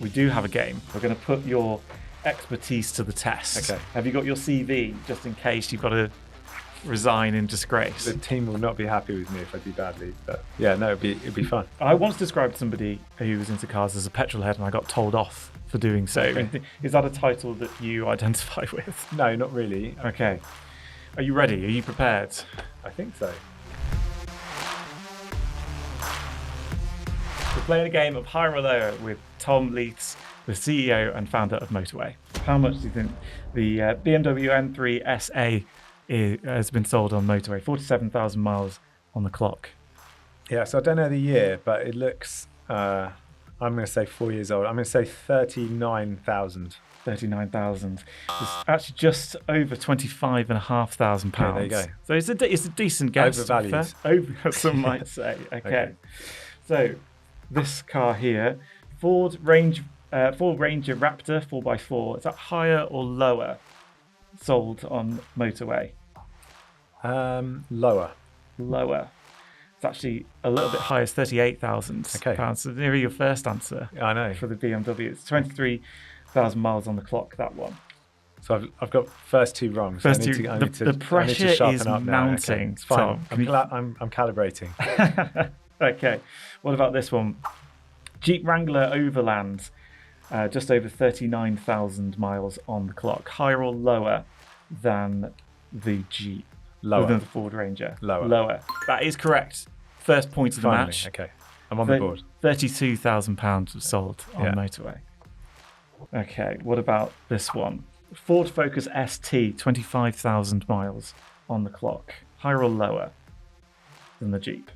we do have a game. We're going to put your expertise to the test. Okay. Have you got your CV, just in case you've got to resign in disgrace? The team will not be happy with me if I do badly, but yeah, no, it'd be fun. I once described somebody who was into cars as a petrol head, and I got told off for doing so. Okay. Is that a title that you identify with? No, not really. Okay. Are you ready? Are you prepared? I think so. We're playing a game of higher or lower with Tom Leathes, the CEO and founder of Motorway. How much do you think the BMW M3 SA has been sold on Motorway? 47,000 miles on the clock. Yeah, so I don't know the year, but it looks, I'm going to say 4 years old. I'm going to say 39,000. 39,000. It's actually just over 25,500 pounds. Yeah, there you go. So it's a decent guess. Overvalued. Over, some might say. Okay. So this car here, Ford Ranger Raptor 4x4. Is that higher or lower sold on Motorway? Lower. Lower. It's actually a little bit higher. It's 38,000 pounds. So nearly your first answer. I know. For the BMW, it's 23,000 miles on the clock. That one. So I've got first two wrong. So the pressure is mounting. Okay, it's fine. Tom, I'm calibrating. Okay. What about this one? Jeep Wrangler Overland, just over 39,000 miles on the clock. Higher or lower than the Jeep? Lower. Than the Ford Ranger? Lower. Lower. That is correct. First point of the match. Okay. I'm on the board. £32,000 was sold on Motorway. Okay. What about this one? Ford Focus ST, 25,000 miles on the clock. Higher or lower than the Jeep?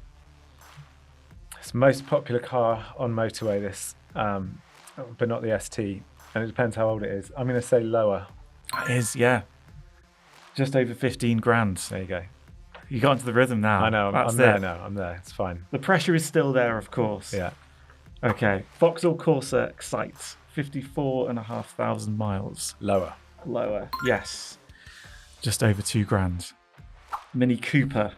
It's the most popular car on Motorway, this, but not the ST. And it depends how old it is. I'm going to say lower. It is, yeah. Just over 15 grand. There you go. You got into the rhythm now. I know. I'm there now. I'm there. It's fine. The pressure is still there, of course. Yeah. Okay. Vauxhall Corsa Excite, 54,500 miles. Lower. Lower. Yes. Just over 2 grand. Mini Cooper,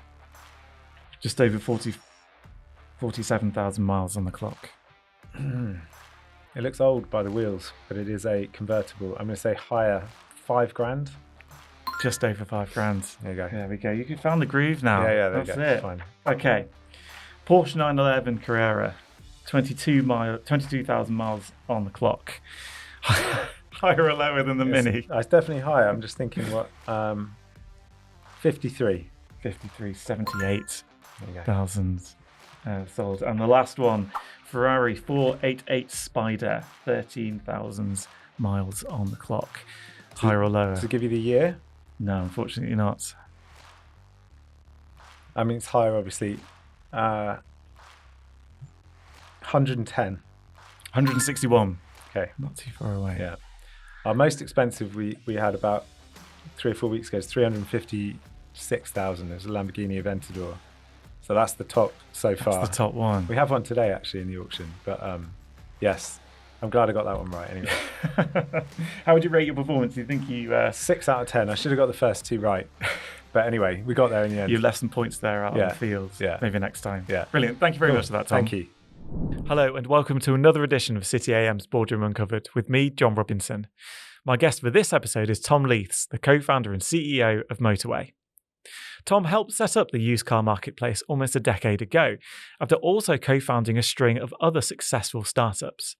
just over 47,000 miles on the clock. It looks old by the wheels, but it is a convertible. I'm going to say higher, 5 grand. Just over 5 grand. There you go. There we go. You found the groove now. Yeah, that's there you go. it. Fine. Okay. Porsche 911 Carrera, 22,000 miles on the clock. Higher or lower than the Mini? It's definitely higher. I'm just thinking what, 53. 78,000 sold. And the last one, Ferrari 488 Spider, 13,000 miles on the clock. Higher or lower? Does it give you the year? No, unfortunately not. I mean, it's higher, obviously. 110. 161. Okay. Not too far away. Yeah. Our most expensive we had about 3 or 4 weeks ago is 356,000. It was a Lamborghini Aventador. So that's the top so far. That's the top one. We have one today actually in the auction, but yes, I'm glad I got that one right anyway. How would you rate your performance? Do you think you... 6 out of 10. I should have got the first 2 right. But anyway, we got there in the end. You left some points there out on the field. Yeah. Maybe next time. Yeah. Brilliant. Thank you very much for that, Tom. Thank you. Hello and welcome to another edition of City AM's Boardroom Uncovered with me, John Robinson. My guest for this episode is Tom Leathes, the co-founder and CEO of Motorway. Tom helped set up the used car marketplace almost a decade ago, after also co-founding a string of other successful startups.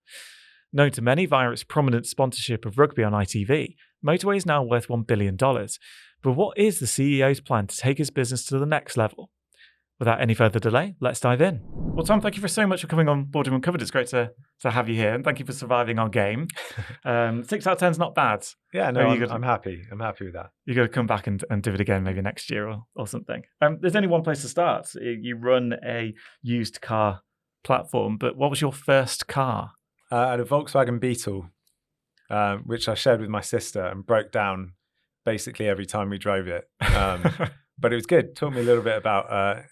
Known to many via its prominent sponsorship of rugby on ITV, Motorway is now worth $1 billion. But what is the CEO's plan to take his business to the next level? Without any further delay, let's dive in. Well, Tom, thank you so much for coming on Boardroom Uncovered. It's great to have you here, and thank you for surviving our game. 6 out of 10 is not bad. Yeah, no, I'm happy. I'm happy with that. You've got to come back and do it again maybe next year or something. There's only one place to start. You run a used car platform, but what was your first car? I had a Volkswagen Beetle, which I shared with my sister and broke down basically every time we drove it. But it was good. Taught me a little bit about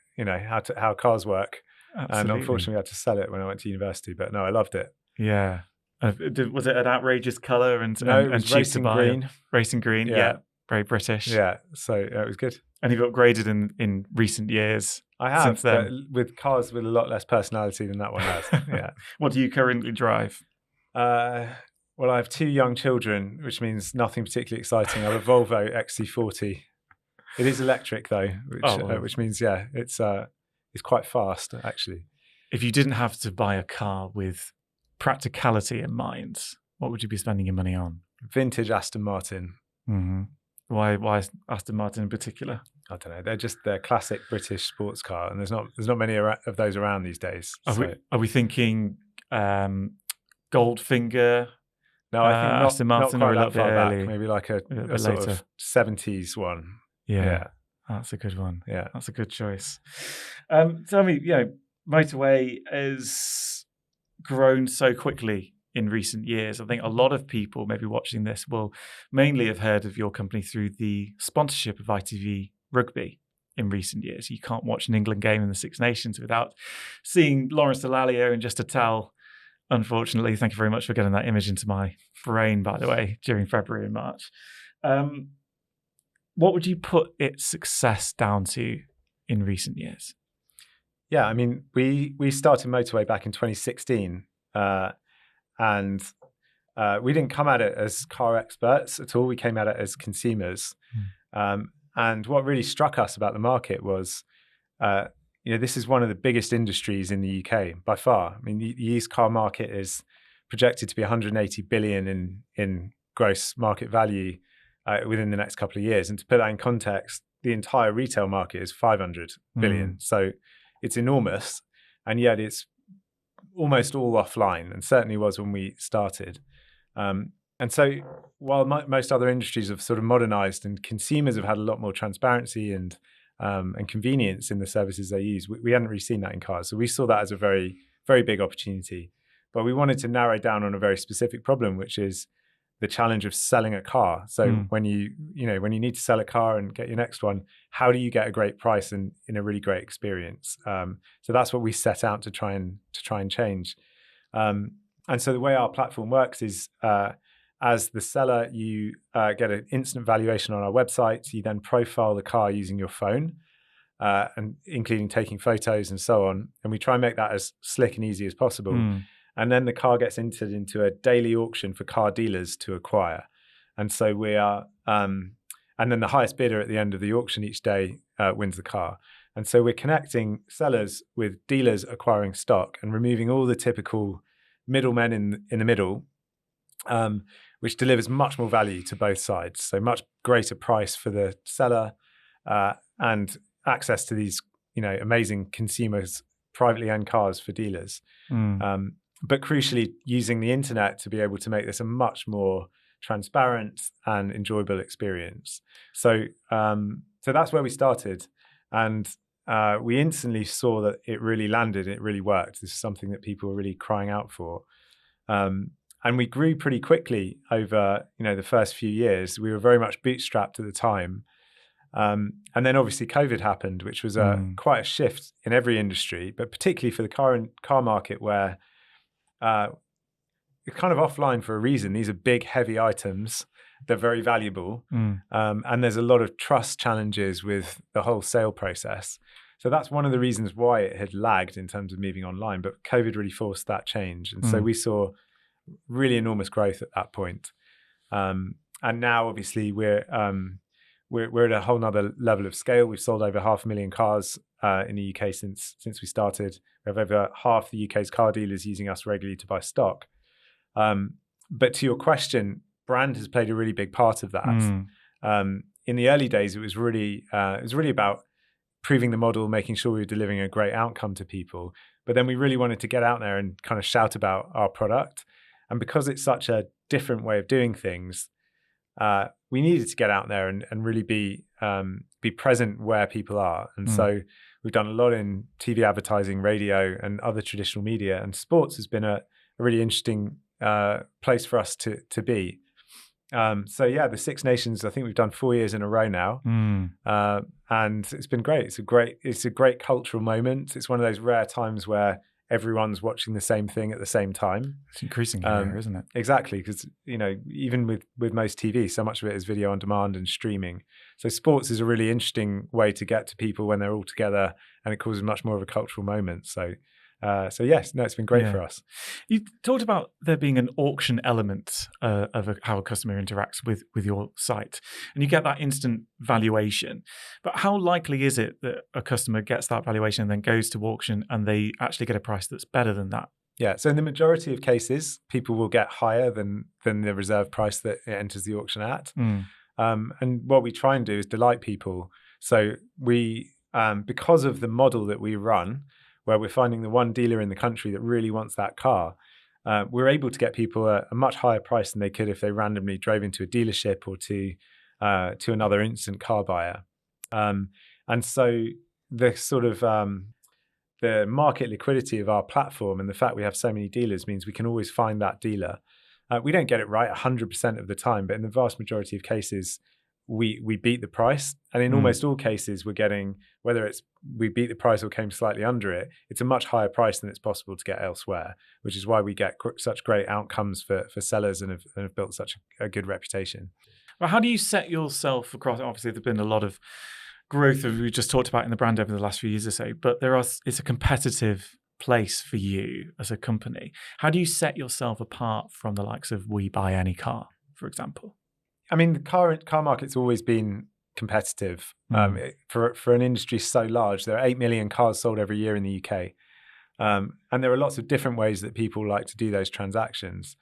how cars work. Absolutely. And unfortunately I had to sell it when I went to university, but no, I loved it. Yeah. Was it an outrageous colour and it was racing green? Racing green, yeah. Very British. Yeah, so it was good. And you've upgraded in recent years. I have, since then. But with cars with a lot less personality than that one has. Yeah. What do you currently drive? Well, I have 2 young children, which means nothing particularly exciting. I have a Volvo XC40. It is electric though, which means it's quite fast actually. If you didn't have to buy a car with practicality in mind, what would you be spending your money on? Vintage Aston Martin. Mm-hmm. Why Aston Martin in particular? I don't know. They're classic British sports car, and there's not many of those around these days. Are we thinking Goldfinger? No, I think Aston Martin, not or a quite little that far bit back. early, Maybe like a bit sort later. of 70s one. Yeah, that's a good one. Yeah, that's a good choice. Tell me, Motorway has grown so quickly in recent years. I think a lot of people maybe watching this will mainly have heard of your company through the sponsorship of ITV Rugby in recent years. You can't watch an England game in the Six Nations without seeing Lawrence Dallaglio and Just a Towel. Unfortunately, thank you very much for getting that image into my brain, by the way, during February and March. What would you put its success down to in recent years? Yeah, I mean, we started Motorway back in 2016, and we didn't come at it as car experts at all. We came at it as consumers. And what really struck us about the market was, this is one of the biggest industries in the UK by far. I mean, the used car market is projected to be 180 billion in gross market value within the next couple of years. And to put that in context, the entire retail market is 500 billion. So it's enormous, and yet it's almost all offline, and certainly was when we started. And so while most other industries have sort of modernized and consumers have had a lot more transparency and convenience in the services they use, we hadn't really seen that in cars. So we saw that as a very, very big opportunity. But we wanted to narrow down on a very specific problem, which is the challenge of selling a car. So when you need to sell a car and get your next one, how do you get a great price and in a really great experience? So that's what we set out to try and change. And so the way our platform works is, as the seller, you get an instant valuation on our website. You then profile the car using your phone, and including taking photos and so on. And we try and make that as slick and easy as possible. And then the car gets entered into a daily auction for car dealers to acquire. And so we are, and then the highest bidder at the end of the auction each day wins the car. And so we're connecting sellers with dealers acquiring stock and removing all the typical middlemen in the middle, which delivers much more value to both sides. So much greater price for the seller and access to these, amazing consumers, privately owned cars for dealers. But crucially, using the internet to be able to make this a much more transparent and enjoyable experience. So that's where we started, and we instantly saw that it really landed. It really worked. This is something that people were really crying out for, and we grew pretty quickly over the first few years. We were very much bootstrapped at the time, and then obviously COVID happened, which was quite a shift in every industry, but particularly for the car market, where it's kind of offline for a reason. These are big, heavy items. They're very valuable. And there's a lot of trust challenges with the whole sale process. So that's one of the reasons why it had lagged in terms of moving online. But COVID really forced that change. And so we saw really enormous growth at that point. And now, obviously, we're at a whole nother level of scale. We've sold over 500,000 cars in the UK since we started. We have over half the UK's car dealers using us regularly to buy stock. But to your question, brand has played a really big part of that. In the early days, it was really about proving the model, making sure we were delivering a great outcome to people. But then we really wanted to get out there and kind of shout about our product. And because it's such a different way of doing things, we needed to get out there and really be present where people are. And so we've done a lot in TV advertising, radio, and other traditional media. And sports has been a really interesting place for us to be. The Six Nations, I think we've done 4 years in a row now, and it's been great. It's a great cultural moment. It's one of those rare times where everyone's watching the same thing at the same time. It's increasingly rare, isn't it? Exactly, because even with most TV, so much of it is video on demand and streaming. So sports is a really interesting way to get to people when they're all together, and it causes much more of a cultural moment. So So yes, no, it's been great for us. You talked about there being an auction element of how a customer interacts with your site, and you get that instant valuation. But how likely is it that a customer gets that valuation and then goes to auction and they actually get a price that's better than that? Yeah, so in the majority of cases, people will get higher than the reserve price that it enters the auction at. And what we try and do is delight people. So we, because of the model that we run, where we're finding the one dealer in the country that really wants that car, we're able to get people a much higher price than they could if they randomly drove into a dealership or to another instant car buyer. And so the sort of the market liquidity of our platform and the fact we have so many dealers means we can always find that dealer. We don't get it right 100% of the time, but in the vast majority of cases, we beat the price. And in almost all cases, we're getting, whether it's we beat the price or came slightly under it, it's a much higher price than it's possible to get elsewhere, which is why we get such great outcomes for sellers and have built such a good reputation. Well, how do you set yourself across? Obviously, there's been a lot of growth that we just talked about in the brand over the last few years or so, but it's a competitive place for you as a company. How do you set yourself apart from the likes of We Buy Any Car, for example? I mean, the car market's always been competitive. For an industry so large, there are 8 million cars sold every year in the UK. And there are lots of different ways that people like to do those transactions.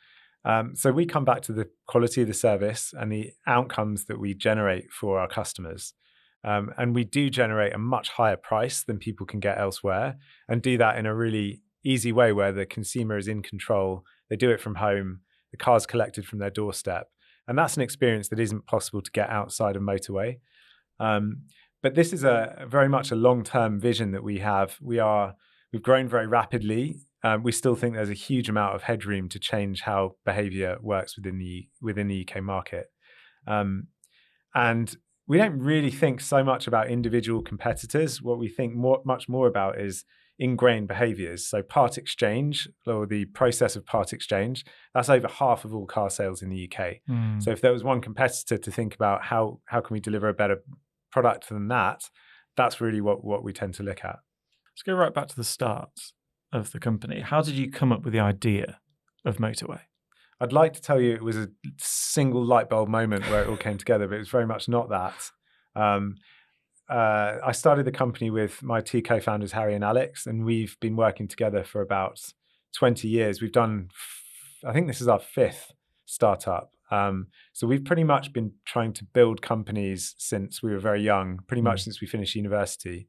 So we come back to the quality of the service and the outcomes that we generate for our customers. And we do generate a much higher price than people can get elsewhere, and do that in a really easy way where the consumer is in control. They do it from home. The car's collected from their doorstep. And that's an experience that isn't possible to get outside of Motorway. But this is very much a long-term vision that we have. We've grown very rapidly. We still think there's a huge amount of headroom to change how behavior works within the UK market. And we don't really think so much about individual competitors. What we think much more about is ingrained behaviors. So part exchange, or the process of part exchange, that's over half of all car sales in the UK. So if there was one competitor to think about how can we deliver a better product than that, that's really what we tend to look at. Let's go right back to the start of the company. How did you come up with the idea of Motorway? I'd like to tell you it was a single light bulb moment where it all came together, but it was very much not that. I started the company with my two co-founders, Harry and Alex, and we've been working together for about 20 years. We've done, I think this is our 5th startup. So we've pretty much been trying to build companies since we were very young, pretty much since we finished university.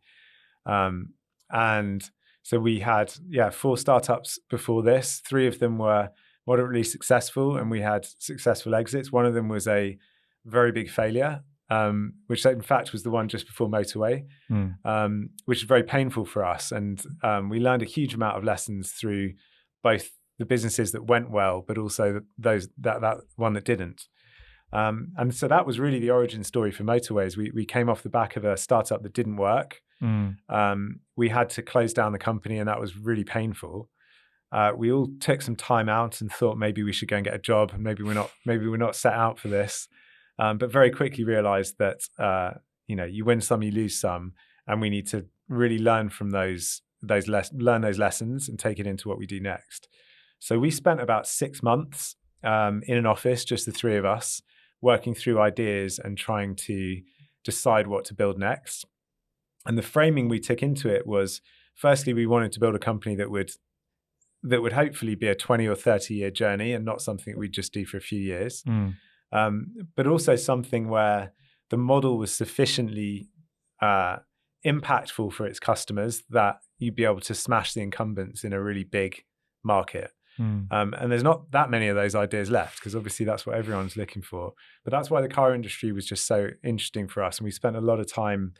And so we had, 4 startups before this. 3 of them were moderately successful, and we had successful exits. One of them was a very big failure, which in fact was the one just before Motorway, which is very painful for us. And we learned a huge amount of lessons through both the businesses that went well, but also that one that didn't. And so that was really the origin story for Motorways. We came off the back of a startup that didn't work. We had to close down the company, and that was really painful. We all took some time out and thought maybe we should go and get a job, and maybe we're not set out for this. But very quickly realized that you win some, you lose some, and we need to really learn from those lessons and take it into what we do next. So we spent about 6 months in an office, just the 3 of us, working through ideas and trying to decide what to build next. And the framing we took into it was, firstly, we wanted to build a company that would hopefully be a 20 or 30 year journey and not something we'd just do for a few years. But also something where the model was sufficiently impactful for its customers that you'd be able to smash the incumbents in a really big market. And there's not that many of those ideas left, because obviously that's what everyone's looking for. But that's why the car industry was just so interesting for us. And we spent a lot of time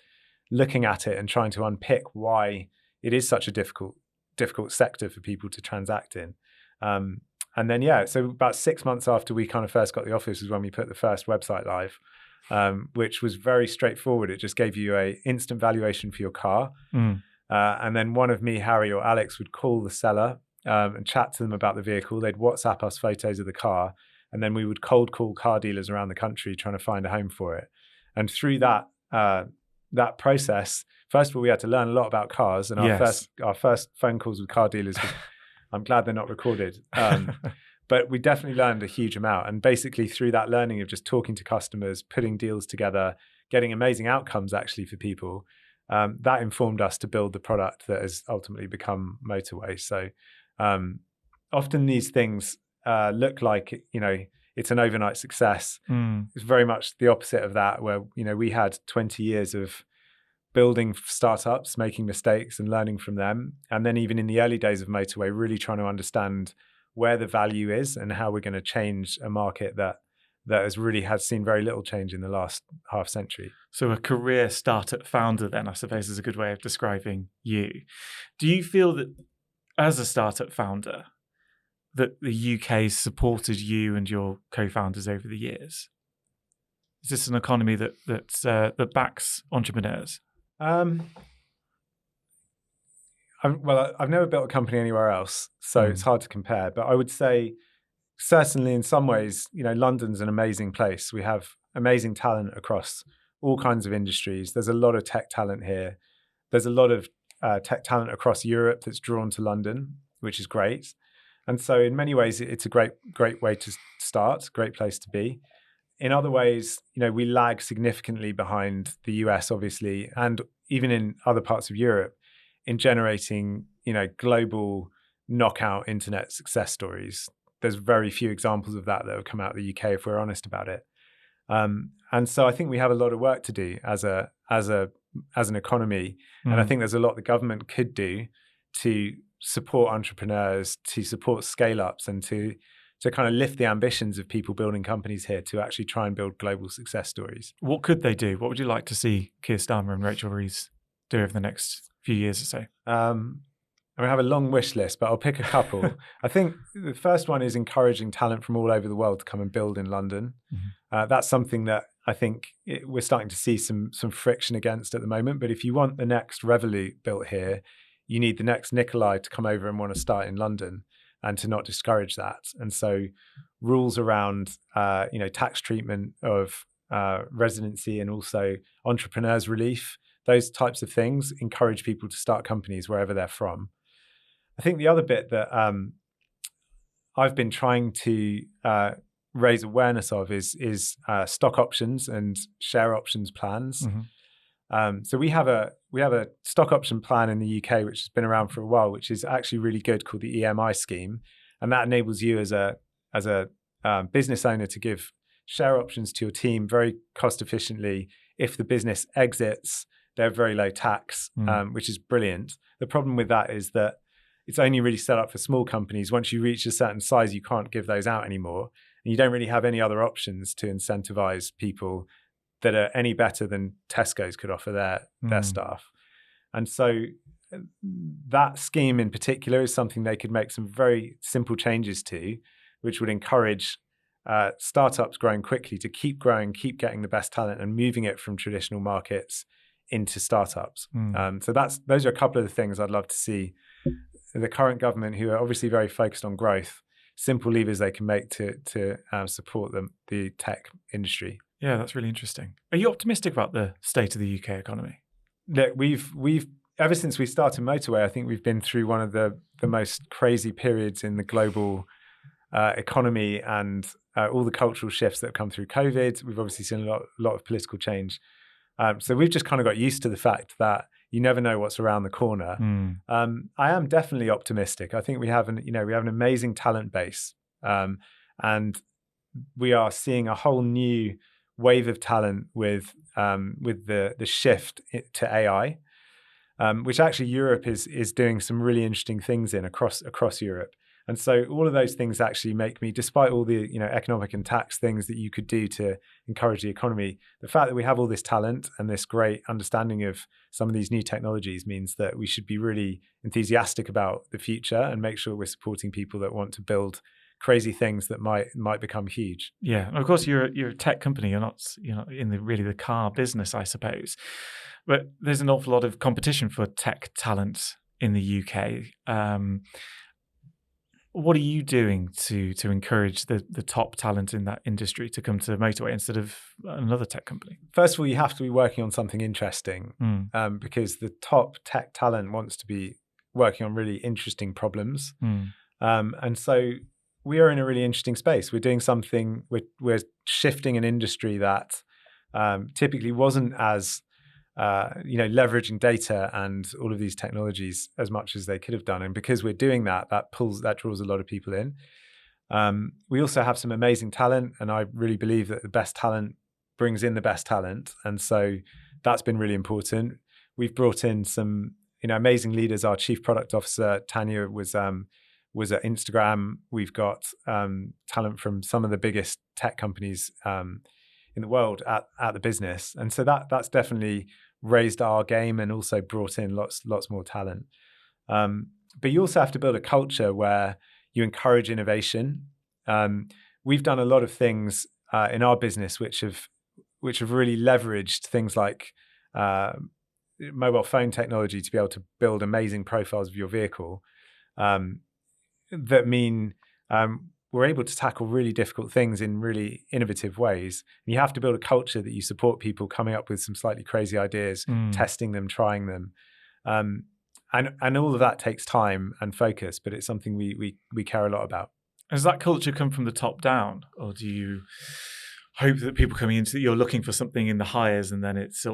looking at it and trying to unpick why it is such a difficult sector for people to transact in. And then, so about 6 months after we kind of first got the office was when we put the first website live, which was very straightforward. It just gave you a instant valuation for your car. And then one of me, Harry or Alex, would call the seller and chat to them about the vehicle. They'd WhatsApp us photos of the car, and then we would cold call car dealers around the country trying to find a home for it. And through that that process, first of all, we had to learn a lot about cars, and our first phone calls with car dealers, I'm glad they're not recorded. But we definitely learned a huge amount. And basically through that learning of just talking to customers, putting deals together, getting amazing outcomes actually for people, that informed us to build the product that has ultimately become Motorway. So often these things look like, it's an overnight success. It's very much the opposite of that, where, we had 20 years of building startups, making mistakes and learning from them. And then even in the early days of Motorway, really trying to understand where the value is and how we're going to change a market that has seen very little change in the last half century. So a career startup founder then, I suppose, is a good way of describing you. Do you feel that as a startup founder, that the UK supported you and your co-founders over the years? Is this an economy that backs entrepreneurs? I've never built a company anywhere else, so it's hard to compare. But I would say, certainly in some ways, London's an amazing place. We have amazing talent across all kinds of industries. There's a lot of tech talent here. There's a lot of tech talent across Europe that's drawn to London, which is great. And so in many ways, it's a great way to start, great place to be. In other ways, we lag significantly behind the US, obviously, and even in other parts of Europe in generating, global knockout internet success stories. There's very few examples of that have come out of the UK, if we're honest about it. And so I think we have a lot of work to do as an economy. And I think there's a lot the government could do to support entrepreneurs, to support scale-ups, and to kind of lift the ambitions of people building companies here to actually try and build global success stories. What could they do? What would you like to see Keir Starmer and Rachel Reeves do over the next few years or so? I have a long wish list, but I'll pick a couple. I think the first one is encouraging talent from all over the world to come and build in London. That's something that I think we're starting to see some friction against at the moment. But if you want the next Revolut built here, you need the next Nikolai to come over and want to start in London, and to not discourage that. And so rules around, tax treatment of residency and also entrepreneurs relief, those types of things encourage people to start companies wherever they're from. I think the other bit that I've been trying to raise awareness of is stock options and share options plans. So we have a stock option plan in the UK, which has been around for a while, which is actually really good, called the EMI scheme, and that enables you as a business owner to give share options to your team very cost efficiently. If the business exits, they're very low tax, which is brilliant. The problem with that is that it's only really set up for small companies. Once you reach a certain size, you can't give those out anymore, and you don't really have any other options to incentivize people that are any better than Tesco's could offer their staff. And so that scheme in particular is something they could make some very simple changes to, which would encourage startups growing quickly to keep growing, keep getting the best talent, and moving it from traditional markets into startups. So those are a couple of the things I'd love to see the current government, who are obviously very focused on growth, simple levers they can make to support the tech industry. Yeah, that's really interesting. Are you optimistic about the state of the UK economy? Look, we've ever since we started Motorway, I think we've been through one of the most crazy periods in the global economy, and all the cultural shifts that have come through COVID. We've obviously seen a lot of political change. So we've just kind of got used to the fact that you never know what's around the corner. I am definitely optimistic. I think we have an amazing talent base, and we are seeing a whole new wave of talent with the shift to AI, which actually Europe is doing some really interesting things in across Europe. And so all of those things actually make me, despite all the economic and tax things that you could do to encourage the economy, the fact that we have all this talent and this great understanding of some of these new technologies means that we should be really enthusiastic about the future and make sure we're supporting people that want to build crazy things that might become huge. Yeah, and of course you're a tech company. You're not in the car business, I suppose, but there's an awful lot of competition for tech talent in the UK. What are you doing to encourage the top talent in that industry to come to Motorway instead of another tech company? First of all, you have to be working on something interesting, Mm. because the top tech talent wants to be working on really interesting problems. And so we are in a really interesting space. We're doing something, we're shifting an industry that typically wasn't as leveraging data and all of these technologies as much as they could have done. And because we're doing that, that draws a lot of people in. We also have some amazing talent, and I really believe that the best talent brings in the best talent. And so that's been really important. We've brought in some, amazing leaders. Our chief product officer, Tanya, was at Instagram. We've got talent from some of the biggest tech companies in the world at the business. And so that's definitely raised our game and also brought in lots more talent. But you also have to build a culture where you encourage innovation. We've done a lot of things in our business which have really leveraged things like mobile phone technology to be able to build amazing profiles of your vehicle, that mean we're able to tackle really difficult things in really innovative ways. And you have to build a culture that you support people coming up with some slightly crazy ideas, testing them, trying them. And all of that takes time and focus, but it's something we care a lot about. Does that culture come from the top down, or do you hope that people coming into you're looking for something in the hires and then it's a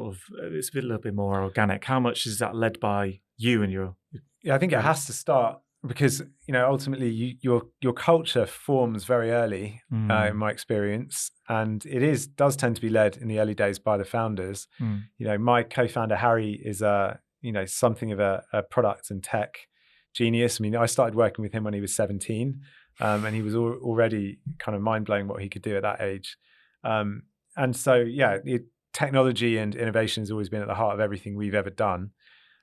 little bit more organic? How much is that led by you and your? Yeah, I think it has to start because ultimately your culture forms very early, in my experience, and it does tend to be led in the early days by the founders. My co-founder Harry is something of a product and tech genius. I mean, I started working with him when he was 17, and he was already kind of mind-blowing what he could do at that age. And so, technology and innovation has always been at the heart of everything we've ever done.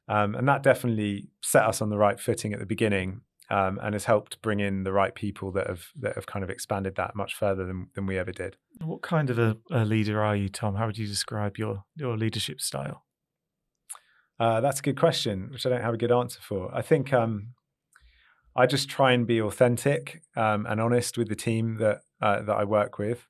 And that definitely set us on the right footing at the beginning, and has helped bring in the right people that have kind of expanded that much further than we ever did. What kind of a leader are you, Tom? How would you describe your leadership style? That's a good question, which I don't have a good answer for. I think I just try and be authentic and honest with the team that I work with.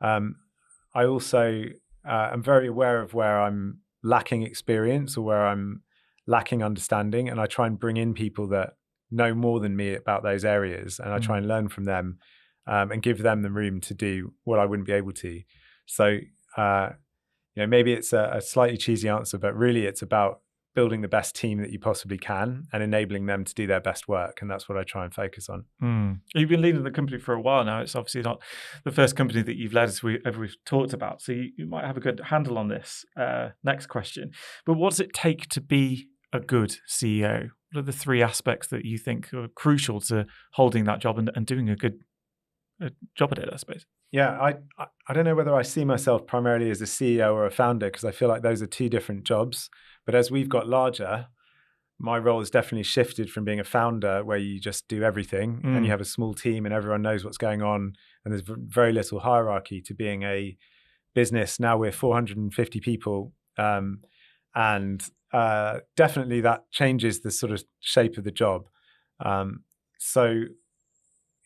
I also am very aware of where I'm lacking experience or where I'm lacking understanding, and I try and bring in people that know more than me about those areas, and I try and learn from them and give them the room to do what I wouldn't be able to. So, maybe it's a slightly cheesy answer, but really it's about building the best team that you possibly can and enabling them to do their best work. And that's what I try and focus on. You've been leading the company for a while now. It's obviously not the first company that you've led as we've talked about. So you might have a good handle on this next question. But what does it take to be a good CEO? What are the three aspects that you think are crucial to holding that job and doing a good job at it, I suppose? Yeah, I don't know whether I see myself primarily as a CEO or a founder, because I feel like those are two different jobs. But as we've got larger, my role has definitely shifted from being a founder where you just do everything and you have a small team and everyone knows what's going on and there's very little hierarchy, to being a business. Now we're 450 people, and definitely that changes the sort of shape of the job. So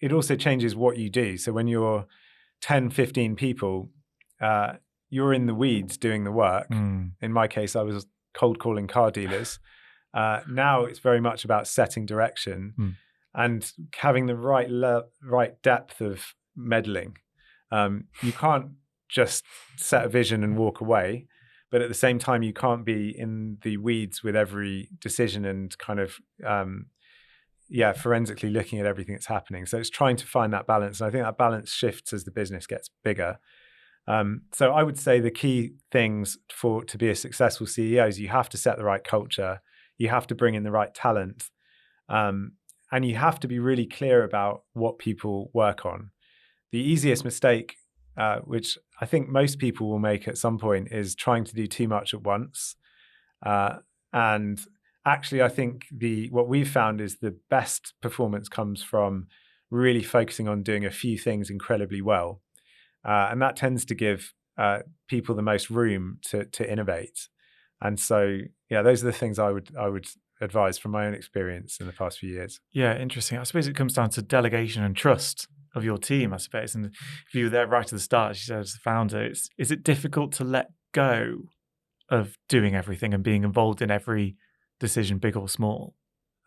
it also changes what you do. So when you're 10, 15 people, you're in the weeds doing the work. In my case, I was cold calling car dealers. Now it's very much about setting direction and having the right depth of meddling. You can't just set a vision and walk away, but at the same time, you can't be in the weeds with every decision and kind of forensically looking at everything that's happening. So it's trying to find that balance. And I think that balance shifts as the business gets bigger. So I would say the key things to be a successful CEO is you have to set the right culture, you have to bring in the right talent, and you have to be really clear about what people work on. The easiest mistake, which I think most people will make at some point, is trying to do too much at once. And actually, I think what we've found is the best performance comes from really focusing on doing a few things incredibly well. And that tends to give people the most room to innovate. And so, those are the things I would advise from my own experience in the past few years. Yeah, interesting. I suppose it comes down to delegation and trust of your team, I suppose. And if you were there right at the start, as you said, as the founder, is it difficult to let go of doing everything and being involved in every decision, big or small?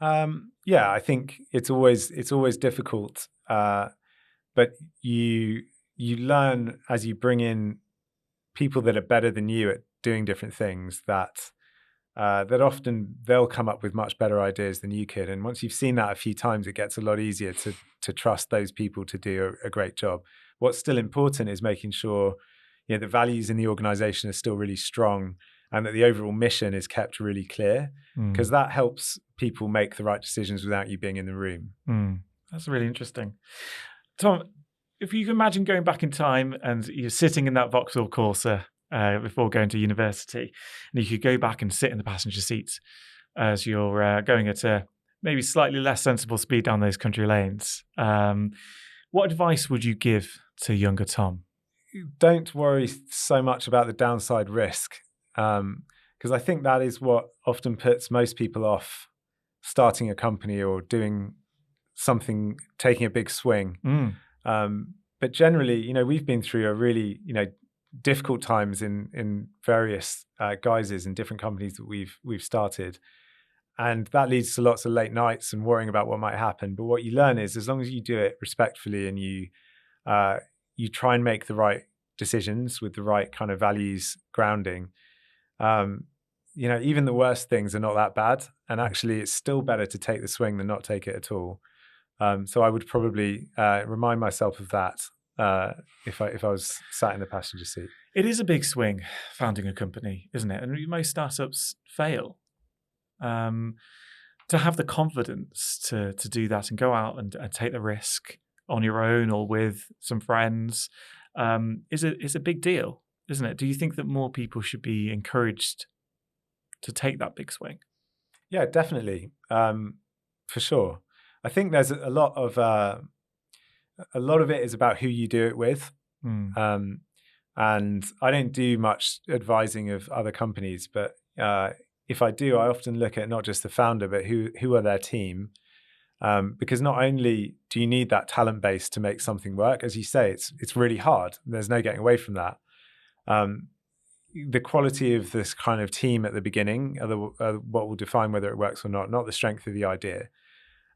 Yeah, I think it's always difficult, but you learn as you bring in people that are better than you at doing different things that often they'll come up with much better ideas than you could. And once you've seen that a few times, it gets a lot easier to trust those people to do a great job. What's still important is making sure the values in the organization are still really strong and that the overall mission is kept really clear, because that helps people make the right decisions without you being in the room. That's really interesting. Tom, if you can imagine going back in time and you're sitting in that Vauxhall Corsa before going to university, and you could go back and sit in the passenger seat as you're going at a maybe slightly less sensible speed down those country lanes, what advice would you give to younger Tom? Don't worry so much about the downside risk, because I think that is what often puts most people off starting a company or doing something, taking a big swing. But generally, we've been through a really, difficult times in various guises in different companies that we've started. And that leads to lots of late nights and worrying about what might happen. But what you learn is, as long as you do it respectfully and you try and make the right decisions with the right kind of values grounding, even the worst things are not that bad. And actually, it's still better to take the swing than not take it at all. So I would probably remind myself of that if I was sat in the passenger seat. It is a big swing, founding a company, isn't it? And most startups fail. To have the confidence to do that and go out and take the risk on your own or with some friends is a big deal, isn't it? Do you think that more people should be encouraged to take that big swing? Yeah, definitely, for sure. I think there's a lot of it is about who you do it with. And I don't do much advising of other companies, but if I do, I often look at not just the founder, but who are their team. Because not only do you need that talent base to make something work, as you say, it's really hard. There's no getting away from that. The quality of this kind of team at the beginning are what will define whether it works or not the strength of the idea.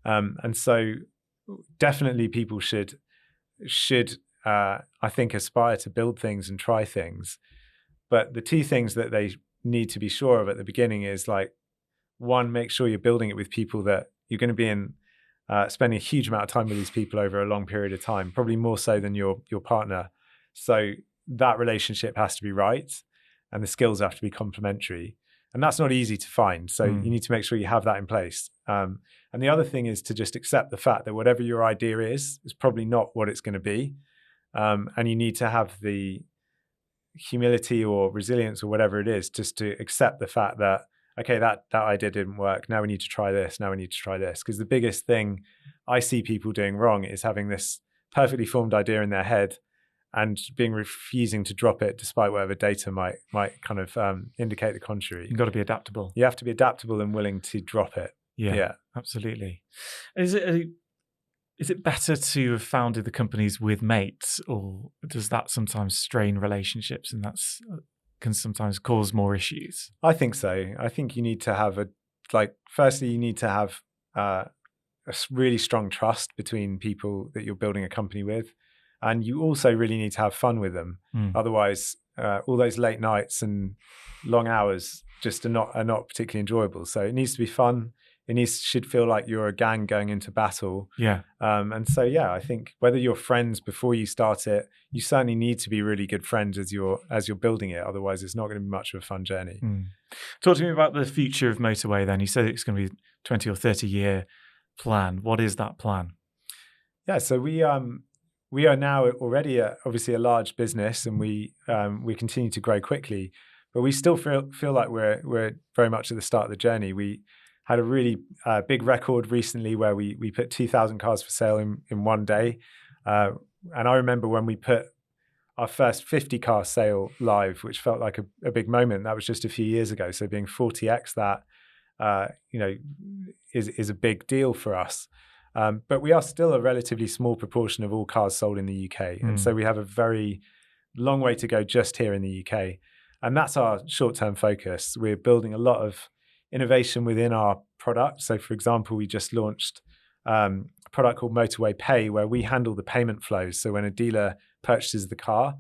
And so definitely people should I think aspire to build things and try things. But the two things that they need to be sure of at the beginning is, like, one, make sure you're building it with people that you're going to be spending a huge amount of time with these people over a long period of time, probably more so than your partner. So that relationship has to be right and the skills have to be complementary. And that's not easy to find. So you need to make sure you have that in place. And the other thing is to just accept the fact that whatever your idea is probably not what it's going to be. And you need to have the humility or resilience or whatever it is, just to accept the fact that, okay, that idea didn't work. Now we need to try this. Now we need to try this. Because the biggest thing I see people doing wrong is having this perfectly formed idea in their head and refusing to drop it despite whatever data might kind of indicate the contrary. You've got to be adaptable. You have to be adaptable and willing to drop it. Yeah, absolutely. Is it better to have founded the companies with mates, or does that sometimes strain relationships and can sometimes cause more issues? I think so. I think you need to have firstly, you need to have a really strong trust between people that you're building a company with. And you also really need to have fun with them. Otherwise, all those late nights and long hours just are not particularly enjoyable. So it needs to be fun. It should feel like you're a gang going into battle. Yeah. And so, I think whether you're friends before you start it, you certainly need to be really good friends as you're building it. Otherwise, it's not going to be much of a fun journey. Talk to me about the future of Motorway then. You said it's going to be a 20 or 30 year plan. What is that plan? Yeah, so we are now already obviously a large business, and we continue to grow quickly, but we still feel like we're very much at the start of the journey. We had a really big record recently where we put 2,000 cars for sale in one day. And I remember when we put our first 50 car sale live, which felt like a big moment. That was just a few years ago. So being 40x that is a big deal for us. But we are still a relatively small proportion of all cars sold in the UK. And so we have a very long way to go just here in the UK. And that's our short-term focus. We're building a lot of innovation within our product. So, for example, we just launched a product called Motorway Pay, where we handle the payment flows. So when a dealer purchases the car,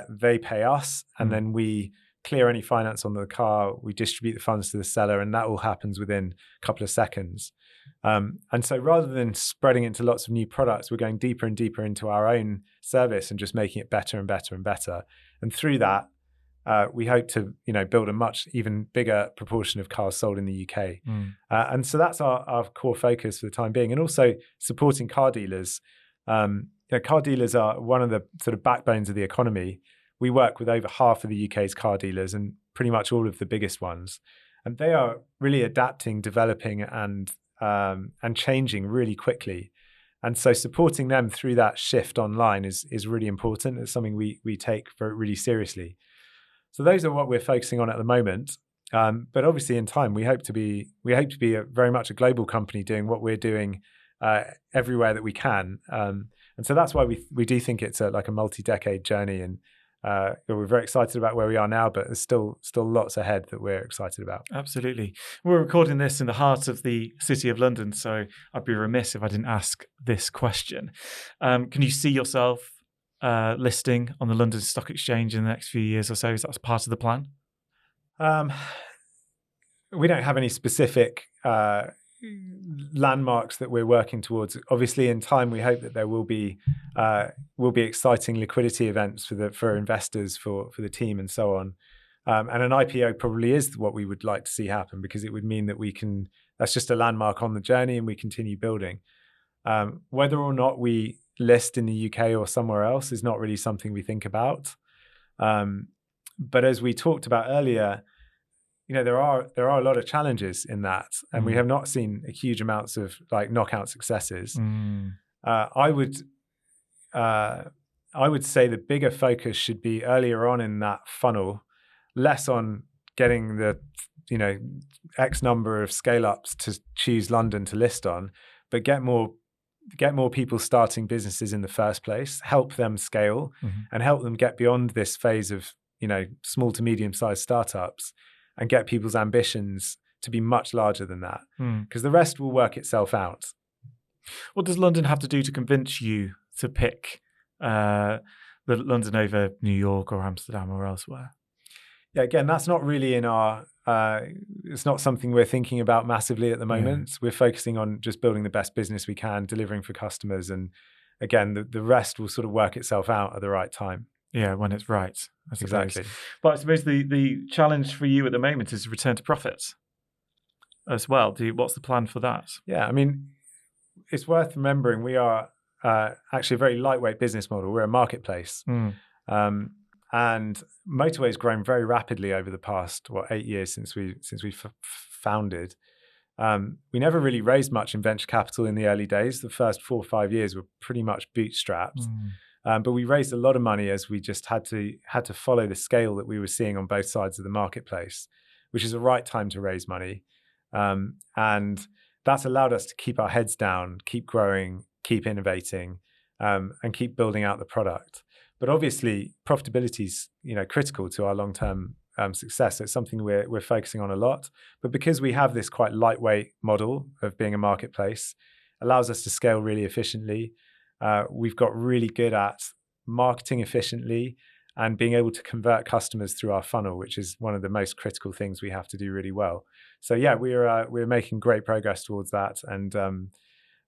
they pay us, and then we clear any finance on the car, we distribute the funds to the seller, and that all happens within a couple of seconds. And so rather than spreading into lots of new products, we're going deeper and deeper into our own service and just making it better and better and better. And through that, we hope to, build a much even bigger proportion of cars sold in the UK. And so that's our core focus for the time being. And also supporting car dealers. Car dealers are one of the sort of backbones of the economy. We work with over half of the UK's car dealers and pretty much all of the biggest ones. And they are really adapting, developing, and changing really quickly. And so supporting them through that shift online is really important. It's something we take really seriously. So those are what we're focusing on at the moment. But obviously in time, we hope to be very much a global company doing what we're doing everywhere that we can. And so that's why we do think it's like a multi-decade journey. And we're very excited about where we are now, but there's still lots ahead that we're excited about. Absolutely. We're recording this in the heart of the City of London, so I'd be remiss if I didn't ask this question. Can you see yourself listing on the London Stock Exchange in the next few years or so? Is that part of the plan? We don't have any specific landmarks that we're working towards. Obviously, in time, we hope that there will be exciting liquidity events for investors, for the team, and so on. And an IPO probably is what we would like to see happen, because it would mean that that's just a landmark on the journey, and we continue building. Whether or not we list in the UK or somewhere else is not really something we think about. But as we talked about earlier, there are a lot of challenges in that, and we have not seen a huge amounts of like knockout successes. I would say the bigger focus should be earlier on in that funnel, less on getting the X number of scale ups to choose London to list on, but get more people starting businesses in the first place, help them scale, and help them get beyond this phase of small to medium sized startups, and get people's ambitions to be much larger than that, because the rest will work itself out. What does London have to do to convince you to pick the London over New York or Amsterdam or elsewhere? Yeah, again, that's not really in our. It's not something we're thinking about massively at the moment. Yeah. We're focusing on just building the best business we can, delivering for customers, and again, the rest will sort of work itself out at the right time. Yeah, when it's right. Exactly. But I suppose the challenge for you at the moment is return to profits as well. What's the plan for that? Yeah, I mean, it's worth remembering we are actually a very lightweight business model. We're a marketplace. And Motorway has grown very rapidly over the past 8 years since we founded. We never really raised much in venture capital in the early days. The first 4 or 5 years were pretty much bootstrapped. But we raised a lot of money as we just had to follow the scale that we were seeing on both sides of the marketplace, which is the right time to raise money. And that's allowed us to keep our heads down, keep growing, keep innovating, and keep building out the product. But obviously, profitability is critical to our long-term success. So it's something we're focusing on a lot. But because we have this quite lightweight model of being a marketplace, allows us to scale really efficiently. We've got really good at marketing efficiently and being able to convert customers through our funnel, which is one of the most critical things we have to do really well. So yeah, we're making great progress towards that, and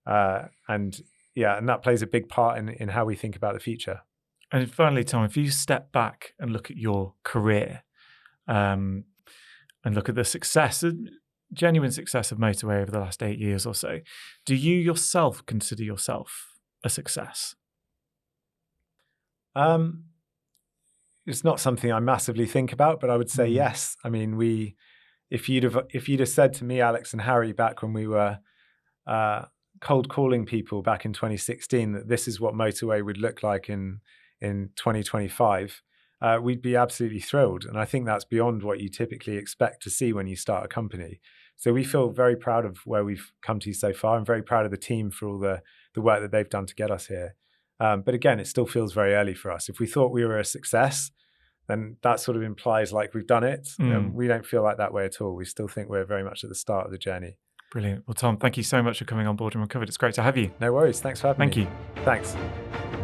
that plays a big part in how we think about the future. And finally, Tom, if you step back and look at your career, and look at the success, genuine success of Motorway over the last 8 years or so, do you yourself consider yourself a success? It's not something I massively think about, but I would say yes. I mean, if you'd have said to me, Alex and Harry, back when we were cold calling people back in 2016, that this is what Motorway would look like in 2025, we'd be absolutely thrilled. And I think that's beyond what you typically expect to see when you start a company. So we feel very proud of where we've come to so far. I'm very proud of the team for all the work that they've done to get us here. But again, it still feels very early for us. If we thought we were a success, then that sort of implies like we've done it. We don't feel like that way at all. We still think we're very much at the start of the journey. Brilliant. Well, Tom, thank you so much for coming on Boardroom Uncovered. It's great to have you. No worries. Thanks for having me. Thank you. Thanks.